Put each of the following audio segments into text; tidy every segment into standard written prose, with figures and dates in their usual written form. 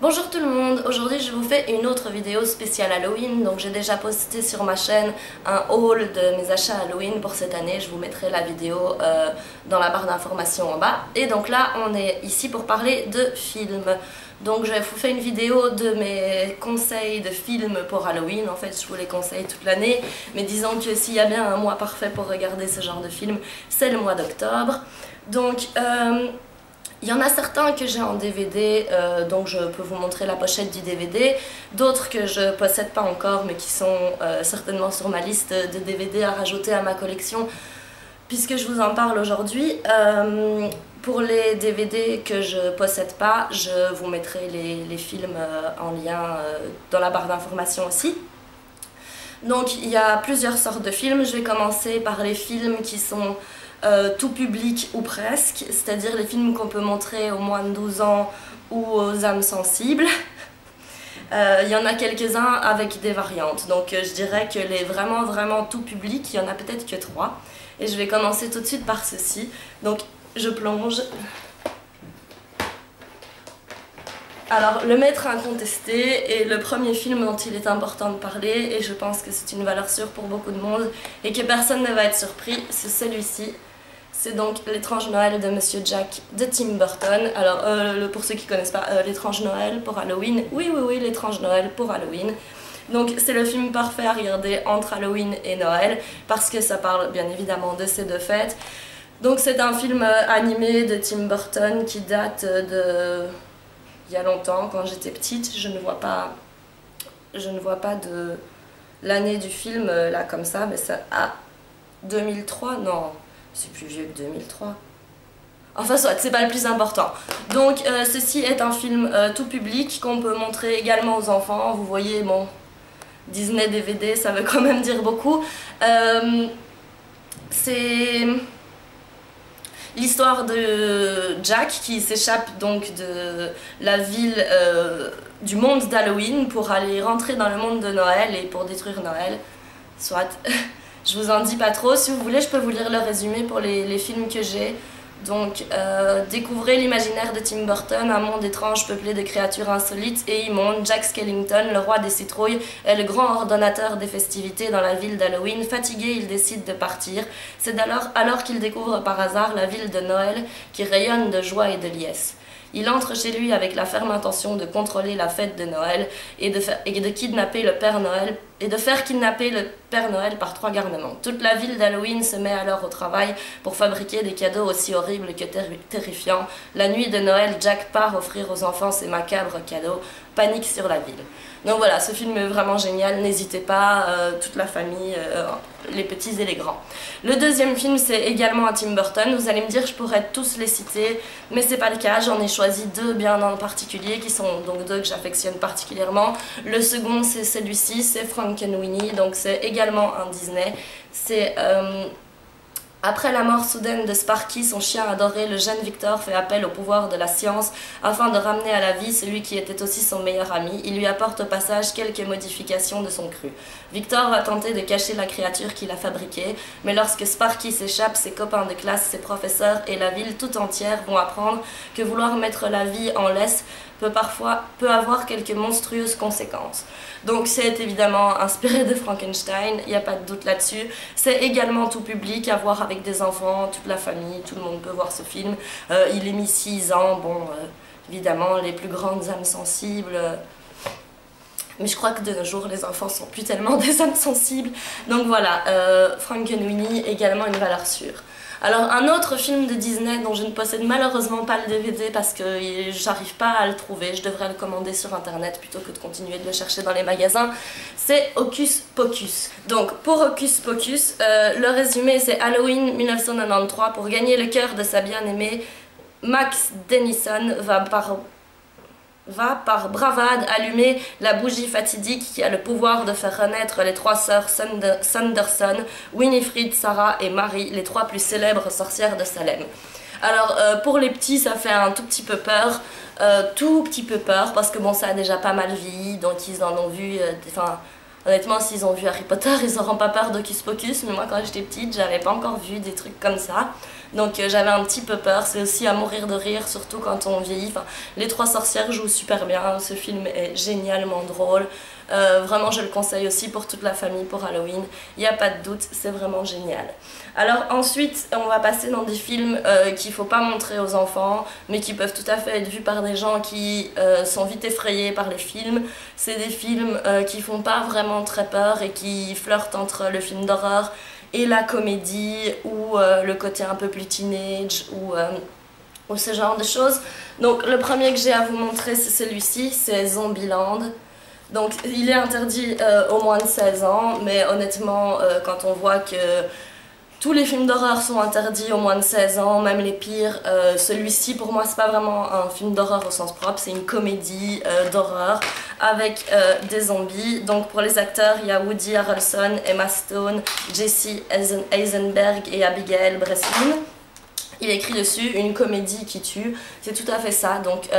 Bonjour tout le monde, aujourd'hui je vous fais une autre vidéo spéciale Halloween. Donc j'ai déjà posté sur ma chaîne un haul de mes achats Halloween pour cette année. Je vous mettrai la vidéo dans la barre d'informations en bas. Et donc là on est ici pour parler de films. Donc je vous fais une vidéo de mes conseils de films pour Halloween. En fait je vous les conseille toute l'année, mais disons que s'il y a bien un mois parfait pour regarder ce genre de film, c'est le mois d'octobre. Donc il y en a certains que j'ai en DVD, donc je peux vous montrer la pochette du DVD. D'autres que je ne possède pas encore, mais qui sont certainement sur ma liste de DVD à rajouter à ma collection, puisque je vous en parle aujourd'hui. Pour les DVD que je ne possède pas, je vous mettrai les films en lien dans la barre d'informations aussi. Donc il y a plusieurs sortes de films. Je vais commencer par les films qui sont tout public ou presque, c'est-à-dire les films qu'on peut montrer aux moins de 12 ans ou aux âmes sensibles. Il y en a quelques-uns avec des variantes, donc je dirais que les vraiment tout public, il y en a peut-être que 3. Et je vais commencer tout de suite par ceci. Donc je plonge. Alors, le maître incontesté est le premier film dont il est important de parler, et je pense que c'est une valeur sûre pour beaucoup de monde et que personne ne va être surpris, c'est celui-ci. C'est donc L'étrange Noël de Monsieur Jack de Tim Burton. Alors, pour ceux qui ne connaissent pas, L'étrange Noël pour Halloween, oui, L'étrange Noël pour Halloween. Donc, c'est le film parfait à regarder entre Halloween et Noël, parce que ça parle bien évidemment de ces deux fêtes. Donc, c'est un film animé de Tim Burton qui date de... il y a longtemps, quand j'étais petite. Je ne vois pas de l'année du film là comme ça, mais ça... Ah, 2003? Non, c'est plus vieux que 2003. Enfin soit, c'est pas le plus important. Donc ceci est un film tout public qu'on peut montrer également aux enfants. Vous voyez, bon, Disney DVD, ça veut quand même dire beaucoup. C'est l'histoire de Jack qui s'échappe donc de la ville du monde d'Halloween pour aller rentrer dans le monde de Noël et pour détruire Noël. Soit, je vous en dis pas trop. Si vous voulez, je peux vous lire le résumé pour les films que j'ai. Donc, découvrez l'imaginaire de Tim Burton, un monde étrange peuplé de créatures insolites et immondes. Jack Skellington, le roi des citrouilles, est le grand ordonnateur des festivités dans la ville d'Halloween. Fatigué, il décide de partir. C'est alors qu'il découvre par hasard la ville de Noël qui rayonne de joie et de liesse. Il entre chez lui avec la ferme intention de contrôler la fête de Noël et de kidnapper le Père Noël et de faire kidnapper le Père Noël par 3 garnements. Toute la ville d'Halloween se met alors au travail pour fabriquer des cadeaux aussi horribles que terrifiants. La nuit de Noël, Jack part offrir aux enfants ses macabres cadeaux. Panique sur la ville. Donc voilà, ce film est vraiment génial, n'hésitez pas, toute la famille, les petits et les grands. Le deuxième film, c'est également un Tim Burton. Vous allez me dire, je pourrais tous les citer, mais c'est pas le cas. J'en ai choisi 2 bien en particulier, qui sont donc 2 que j'affectionne particulièrement. Le second, c'est celui-ci, c'est Frankenweenie, donc c'est également un Disney. C'est... Après la mort soudaine de Sparky, son chien adoré, le jeune Victor fait appel au pouvoir de la science afin de ramener à la vie celui qui était aussi son meilleur ami. Il lui apporte au passage quelques modifications de son cru. Victor va tenter de cacher la créature qu'il a fabriquée, mais lorsque Sparky s'échappe, ses copains de classe, ses professeurs et la ville tout entière vont apprendre que vouloir mettre la vie en laisse peut avoir quelques monstrueuses conséquences. Donc c'est évidemment inspiré de Frankenstein, il n'y a pas de doute là-dessus. C'est également tout public, à voir avec des enfants, toute la famille, tout le monde peut voir ce film. Il est mis 6 ans, bon, évidemment les plus grandes âmes sensibles... mais je crois que de nos jours, les enfants sont plus tellement des âmes sensibles. Donc voilà, Frankenweenie, également une valeur sûre. Alors un autre film de Disney dont je ne possède malheureusement pas le DVD parce que j'arrive pas à le trouver, je devrais le commander sur internet plutôt que de continuer de le chercher dans les magasins, c'est Hocus Pocus. Donc pour Hocus Pocus, le résumé c'est Halloween 1993, pour gagner le cœur de sa bien-aimée, Max Dennison va par bravade allumer la bougie fatidique qui a le pouvoir de faire renaître les 3 sœurs Sanderson, Winifred, Sarah et Mary, les 3 plus célèbres sorcières de Salem. Alors pour les petits ça fait un tout petit peu peur, parce que bon ça a déjà pas mal vieilli, donc ils en ont vu, enfin honnêtement s'ils ont vu Harry Potter ils n'auront pas peur d'Hocus Pocus, mais moi quand j'étais petite j'avais pas encore vu des trucs comme ça. Donc j'avais un petit peu peur, c'est aussi à mourir de rire, surtout quand on vieillit. Enfin, les trois sorcières jouent super bien, ce film est génialement drôle. Vraiment je le conseille aussi pour toute la famille pour Halloween, il n'y a pas de doute, c'est vraiment génial. Alors ensuite on va passer dans des films qu'il ne faut pas montrer aux enfants mais qui peuvent tout à fait être vus par des gens qui sont vite effrayés par les films. C'est des films qui font pas vraiment très peur et qui flirtent entre le film d'horreur et la comédie ou le côté un peu plus teenage ou ce genre de choses. Donc le premier que j'ai à vous montrer c'est celui-ci, c'est Zombieland. Donc il est interdit aux moins de 16 ans, mais honnêtement, quand on voit que tous les films d'horreur sont interdits aux moins de 16 ans, même les pires, celui-ci pour moi c'est pas vraiment un film d'horreur au sens propre, c'est une comédie d'horreur avec des zombies. Donc pour les acteurs, il y a Woody Harrelson, Emma Stone, Jesse Eisenberg et Abigail Breslin. Il écrit dessus une comédie qui tue, c'est tout à fait ça. Donc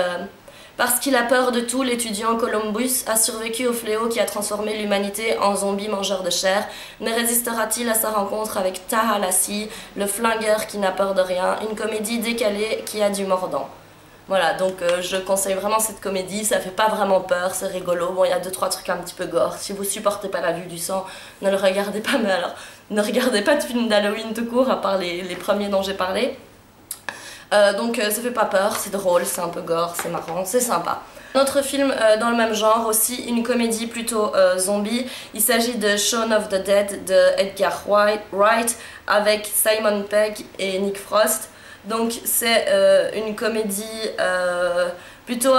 parce qu'il a peur de tout, l'étudiant Columbus a survécu au fléau qui a transformé l'humanité en zombie mangeur de chair. Ne résistera-t-il à sa rencontre avec Tallahassee, le flingueur qui n'a peur de rien? Une comédie décalée qui a du mordant. Voilà, donc je conseille vraiment cette comédie, ça fait pas vraiment peur, c'est rigolo. Bon, il y a 2-3 trucs un petit peu gore. Si vous supportez pas la vue du sang, ne le regardez pas, mais alors ne regardez pas de films d'Halloween tout court, à part les premiers dont j'ai parlé. Donc ça fait pas peur, c'est drôle, c'est un peu gore, c'est marrant, c'est sympa. Un autre film dans le même genre aussi, une comédie plutôt zombie. Il s'agit de Shaun of the Dead de Edgar Wright avec Simon Pegg et Nick Frost. Donc c'est une comédie plutôt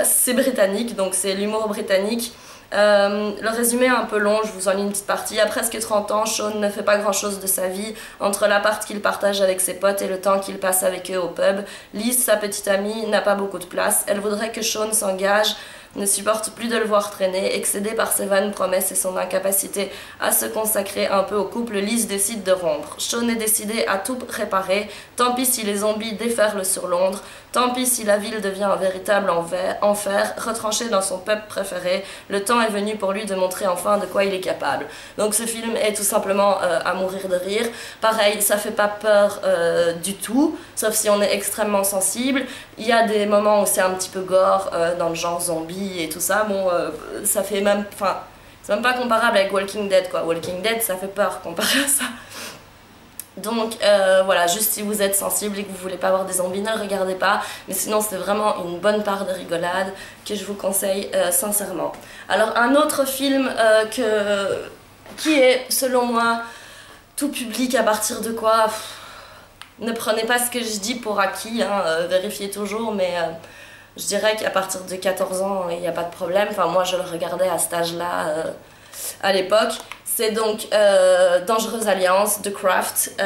assez britannique, donc c'est l'humour britannique. Le résumé est un peu long, je vous en lis une petite partie. À presque 30 ans, Shaun ne fait pas grand chose de sa vie. Entre l'appart qu'il partage avec ses potes et le temps qu'il passe avec eux au pub, Liz, sa petite amie, n'a pas beaucoup de place. Elle voudrait que Shaun s'engage, ne supporte plus de le voir traîner. Excédée par ses vaines promesses et son incapacité à se consacrer un peu au couple, Liz décide de rompre. Shaun est décidé à tout réparer. Tant pis si les zombies déferlent sur Londres. Tant pis si la ville devient un véritable enfer, retranché dans son pub préféré, le temps est venu pour lui de montrer enfin de quoi il est capable. Donc ce film est tout simplement à mourir de rire. Pareil, ça fait pas peur du tout, sauf si on est extrêmement sensible. Il y a des moments où c'est un petit peu gore, dans le genre zombie et tout ça. Bon, ça fait même... Enfin, c'est même pas comparable avec Walking Dead, quoi. Walking Dead, ça fait peur comparé à ça. Donc voilà, juste si vous êtes sensible et que vous voulez pas voir des zombies, ne le regardez pas. Mais sinon c'est vraiment une bonne part de rigolade que je vous conseille sincèrement. Alors un autre film qui est selon moi tout public à partir de quoi, ne prenez pas ce que je dis pour acquis, hein, vérifiez toujours, mais je dirais qu'à partir de 14 ans il n'y a pas de problème. Enfin moi je le regardais à cet âge-là à l'époque. C'est donc Dangereuse Alliance, The Craft,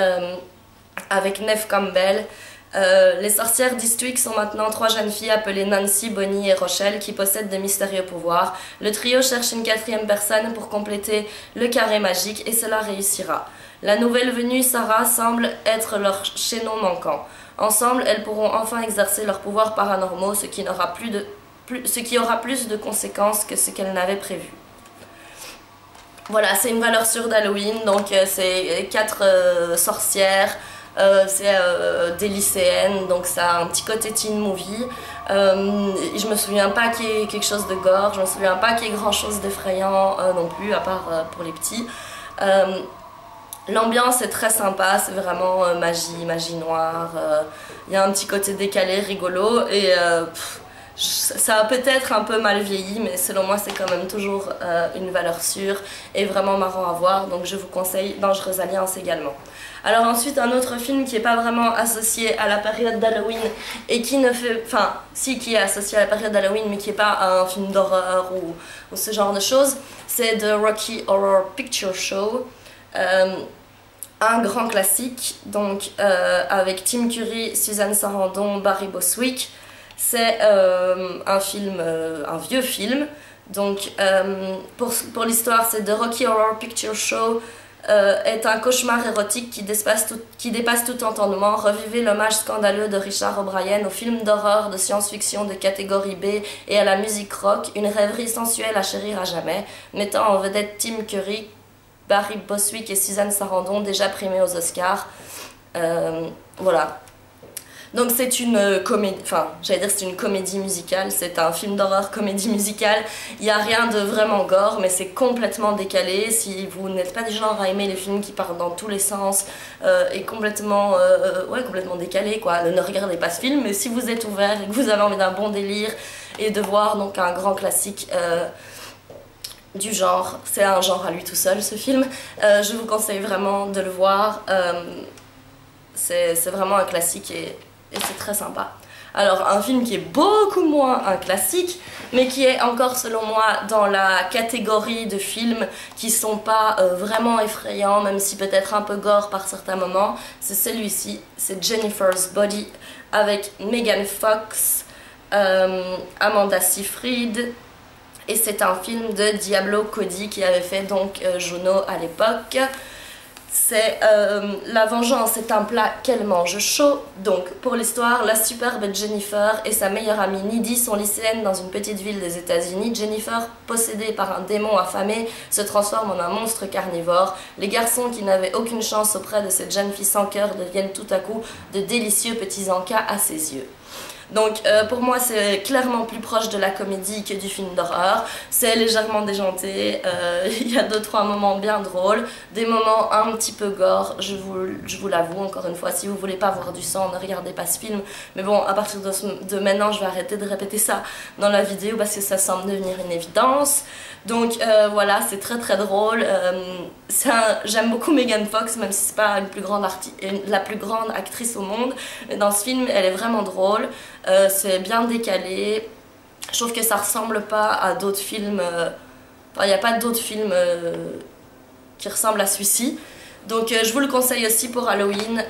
avec Neve Campbell. Les sorcières d'Eastwick sont maintenant 3 jeunes filles appelées Nancy, Bonnie et Rochelle qui possèdent de mystérieux pouvoirs. Le trio cherche une 4e personne pour compléter le carré magique et cela réussira. La nouvelle venue, Sarah, semble être leur chaînon manquant. Ensemble, elles pourront enfin exercer leurs pouvoirs paranormaux, ce qui aura plus de conséquences que ce qu'elles n'avaient prévu. Voilà, c'est une valeur sûre d'Halloween, donc c'est 4 sorcières, c'est des lycéennes, donc ça a un petit côté teen movie. Je me souviens pas qu'il y ait quelque chose de gore, je me souviens pas qu'il y ait grand chose d'effrayant non plus, à part pour les petits. L'ambiance est très sympa, c'est vraiment magie noire, il y a un petit côté décalé, rigolo, et ça a peut-être un peu mal vieilli, mais selon moi c'est quand même toujours une valeur sûre et vraiment marrant à voir, donc je vous conseille Dangereuse Alliance également. Alors ensuite un autre film qui n'est pas vraiment associé à la période d'Halloween et qui ne fait... Enfin, si, qui est associé à la période d'Halloween mais qui n'est pas un film d'horreur ou ce genre de choses, c'est The Rocky Horror Picture Show. Un grand classique, donc avec Tim Curry, Susan Sarandon, Barry Bostwick. C'est un vieux film, donc pour l'histoire c'est The Rocky Horror Picture Show, est un cauchemar érotique qui dépasse tout entendement. Revivez l'hommage scandaleux de Richard O'Brien au film d'horreur de science-fiction de catégorie B et à la musique rock, une rêverie sensuelle à chérir à jamais, mettant en vedette Tim Curry, Barry Bostwick et Susan Sarandon déjà primés aux Oscars. Voilà. Donc c'est une comédie, enfin j'allais dire c'est une comédie musicale, c'est un film d'horreur comédie musicale. Il n'y a rien de vraiment gore, mais c'est complètement décalé. Si vous n'êtes pas du genre à aimer les films qui partent dans tous les sens et complètement, complètement décalé, quoi, ne regardez pas ce film. Mais si vous êtes ouvert et que vous avez envie d'un bon délire et de voir donc un grand classique du genre, c'est un genre à lui tout seul ce film, je vous conseille vraiment de le voir. C'est vraiment un classique et c'est très sympa. Alors un film qui est beaucoup moins un classique, mais qui est encore selon moi dans la catégorie de films qui sont pas vraiment effrayants, même si peut-être un peu gore par certains moments, c'est celui-ci, c'est Jennifer's Body avec Megan Fox, Amanda Seyfried, et c'est un film de Diablo Cody qui avait fait donc Juno à l'époque. C'est la vengeance est un plat qu'elle mange chaud. Donc pour l'histoire, la superbe Jennifer et sa meilleure amie Needy sont lycéennes dans une petite ville des États-Unis. Jennifer, possédée par un démon affamé, se transforme en un monstre carnivore. Les garçons qui n'avaient aucune chance auprès de cette jeune fille sans cœur deviennent tout à coup de délicieux petits encas à ses yeux. Donc pour moi c'est clairement plus proche de la comédie que du film d'horreur, c'est légèrement déjanté, il y a 2-3 moments bien drôles, des moments un petit peu gore, je vous l'avoue encore une fois, si vous voulez pas voir du sang ne regardez pas ce film, mais bon à partir de maintenant je vais arrêter de répéter ça dans la vidéo parce que ça semble devenir une évidence. Donc voilà, c'est très très drôle, j'aime beaucoup Megan Fox même si c'est pas la plus grande actrice au monde, mais dans ce film elle est vraiment drôle. C'est bien décalé, je trouve que ça ressemble pas à d'autres films, il n'y a pas d'autres films qui ressemblent à celui-ci, donc je vous le conseille aussi pour Halloween.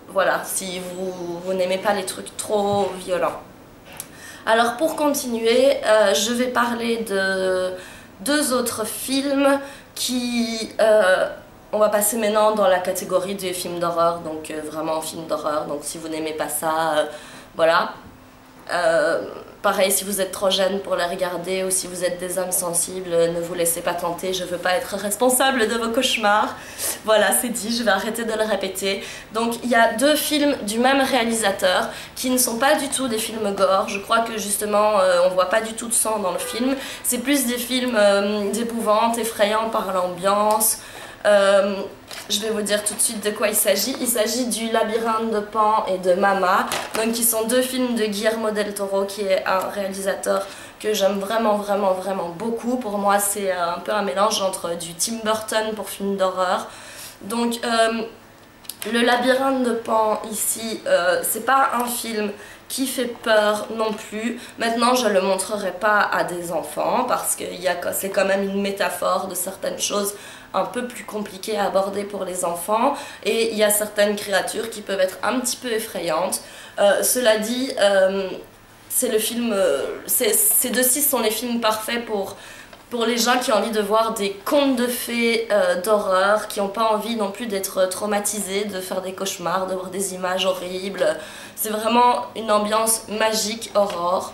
Voilà, si vous n'aimez pas les trucs trop violents. Alors pour continuer, je vais parler de 2 autres films qui... on va passer maintenant dans la catégorie des films d'horreur, donc vraiment film d'horreur, donc si vous n'aimez pas ça, voilà. Pareil, si vous êtes trop jeune pour les regarder ou si vous êtes des âmes sensibles, ne vous laissez pas tenter, je veux pas être responsable de vos cauchemars. Voilà, c'est dit, je vais arrêter de le répéter. Donc il y a 2 films du même réalisateur qui ne sont pas du tout des films gore. Je crois que justement on voit pas du tout de sang dans le film. C'est plus des films d'épouvante, effrayants par l'ambiance. Je vais vous dire tout de suite de quoi il s'agit. Il s'agit du Labyrinthe de Pan et de Mama, donc qui sont 2 films de Guillermo del Toro, qui est un réalisateur que j'aime vraiment beaucoup. Pour moi c'est un peu un mélange entre du Tim Burton pour film d'horreur. Donc le Labyrinthe de Pan ici, c'est pas un film qui fait peur non plus. Maintenant je le montrerai pas à des enfants parce que c'est quand même une métaphore de certaines choses un peu plus compliquées à aborder pour les enfants et il y a certaines créatures qui peuvent être un petit peu effrayantes. Cela dit, c'est le film, ces 2-ci sont les films parfaits pour les gens qui ont envie de voir des contes de fées d'horreur, qui n'ont pas envie non plus d'être traumatisés, de faire des cauchemars, de voir des images horribles. C'est vraiment une ambiance magique, horreur,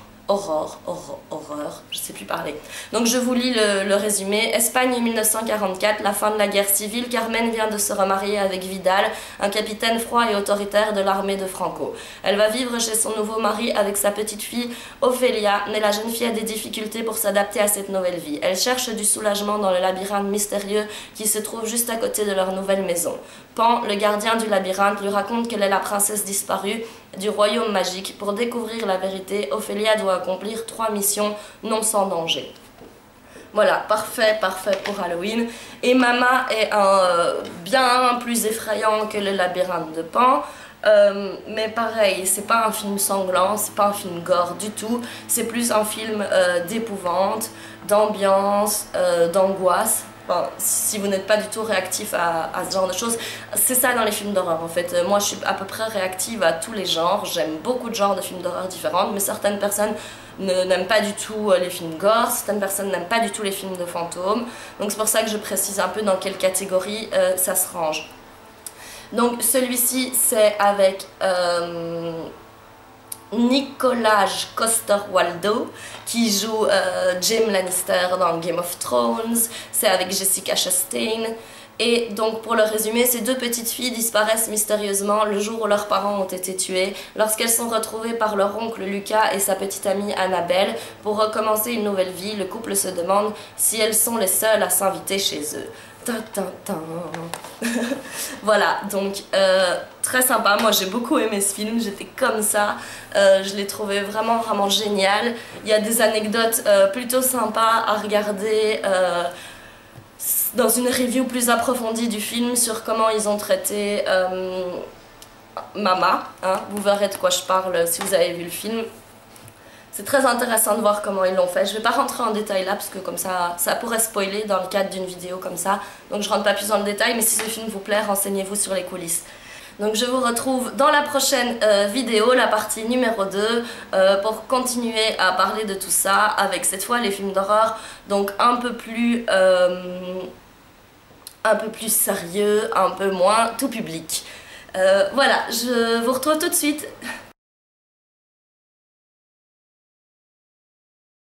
je sais plus parler. Donc je vous lis le résumé. Espagne 1944, la fin de la guerre civile, Carmen vient de se remarier avec Vidal, un capitaine froid et autoritaire de l'armée de Franco. Elle va vivre chez son nouveau mari avec sa petite fille Ophélia, mais la jeune fille a des difficultés pour s'adapter à cette nouvelle vie. Elle cherche du soulagement dans le labyrinthe mystérieux qui se trouve juste à côté de leur nouvelle maison. Pan, le gardien du labyrinthe, lui raconte qu'elle est la princesse disparue du royaume magique. Pour découvrir la vérité, Ophélia doit accomplir 3 missions non sans danger. Voilà, parfait pour Halloween. Et Mama est bien plus effrayant que le Labyrinthe de Pan. Mais pareil, c'est pas un film sanglant, c'est pas un film gore du tout. C'est plus un film d'épouvante, d'ambiance, d'angoisse. Enfin, si vous n'êtes pas du tout réactif à ce genre de choses, c'est ça dans les films d'horreur en fait. Moi je suis à peu près réactive à tous les genres, j'aime beaucoup de genres de films d'horreur différents, mais certaines personnes n'aiment pas du tout les films gore, certaines personnes n'aiment pas du tout les films de fantômes, donc c'est pour ça que je précise un peu dans quelle catégorie ça se range. Donc celui-ci c'est avec Nicolas Coster-Waldau qui joue Jaime Lannister dans Game of Thrones, c'est avec Jessica Chastain, Et donc pour le résumer, ces deux petites filles disparaissent mystérieusement le jour où leurs parents ont été tués, lorsqu'elles sont retrouvées par leur oncle Lucas et sa petite amie Annabelle pour recommencer une nouvelle vie. Le couple se demande si elles sont les seules à s'inviter chez eux. Voilà, donc très sympa, moi j'ai beaucoup aimé ce film, j'étais comme ça, je l'ai trouvé vraiment génial. Il y a des anecdotes plutôt sympas à regarder dans une review plus approfondie du film sur comment ils ont traité Mama, hein, vous verrez de quoi je parle si vous avez vu le film. C'est très intéressant de voir comment ils l'ont fait. Je ne vais pas rentrer en détail là parce que comme ça pourrait spoiler dans le cadre d'une vidéo comme ça. Donc je rentre pas plus dans le détail, mais si ce film vous plaît, renseignez-vous sur les coulisses. Donc je vous retrouve dans la prochaine vidéo, la partie numéro 2, pour continuer à parler de tout ça, avec cette fois les films d'horreur, donc un peu plus sérieux, un peu moins tout public. Voilà, je vous retrouve tout de suite.